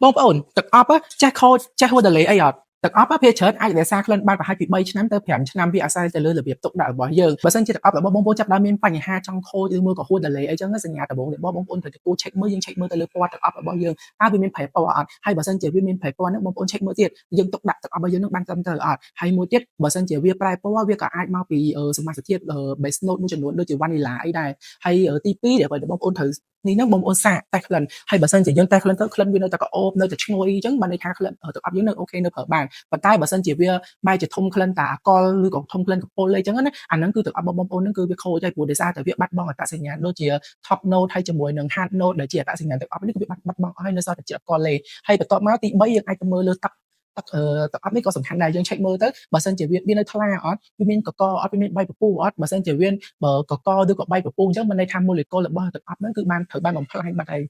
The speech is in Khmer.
បងប្អូនទឹកអប់ចេះខូចចេះហួសដលេអីអត់ទឹកអប់ភាគច្រើនអាចរក្សាក្លិនបានប្រហែលពី3ឆ្នាំទៅ5ឆ្នាំវាអាស្រ័យទៅលើរបៀបទុកដាក់របស់យើងបើសិនជាទឹកអប់របស់បងប្អូនចាប់ដល់មានបញ្ហាចង់ខូចឬមួយក៏ហួសដលេអីចឹងសញ្ញាដំបូងរបស់បងប្អូនត្រូវទៅគួរ check មើលយើង check មើលទៅលើពណ៌ទឹកអប់របស់យើងតើវាមានប្រេពណ៌អត់ហើយបើសិនជាវាមានប្រេពណ៌ហ្នឹងបងប្អូន check មើលទៀតយើងទុកដាក់ទឹកអប់របស់យើងនឹងបានត្រឹមត្រូវអត់ហើយមួយទៀតបើសិនជាវាប្រែពណ៌វាក៏អាចមកពីសមាសធាតុ base note មួយចំនួនដូចជា vanilla អីដែរហើយទី2ដែលបងប្អូនត្រូវនេះហ្នឹងបងប្អូនសាកតេស្តក្លិនហើយបើសិនជាយើងតេស្តក្លិនទៅក្លិនវានៅតែក្អូបនៅតែឈ្ងុយអញ្ចឹងបានន័យថាក្លិនទឹកអប់យើងនៅអូខេនៅប្រើបានប៉ុន្តែបើសិនជាវាបែរជាធំក្លិនតាអាកុលឬក៏ធំក្លិនកពុលអីចឹងណាអាហ្នឹងគឺទឹកអប់របស់បងប្អូនហ្នឹងគឺវាខូចហើយព្រោះដោយសារតែវាបាត់បង់អត្តសញ្ញាណដូចជា top note ហើយជាមួយនឹង hard note ដែលជាអត្តសញ្ញាណទឹកអប់នេះគឺវាបាត់បង់អស់ហើយនៅសល់តែជាតិអល់កុលទេហើយបន្ទាប់មកទី3យើងអាចទៅមើលលើទឹកទឹកអប់នេះក៏សំខាន់ដែរយើង check មើលទៅបើសិនជាវានៅថ្លាអត់វាមានកកអត់វាមានបែកពពុះអត់បើសិនជាវាបើកកឬក៏បែកពពុះអញ្ចឹងមានន័យថា molecule របស់ទឹកអប់ហ្នឹងគឺបានត្រូវបានបំផ្លាញបាត់ហើយ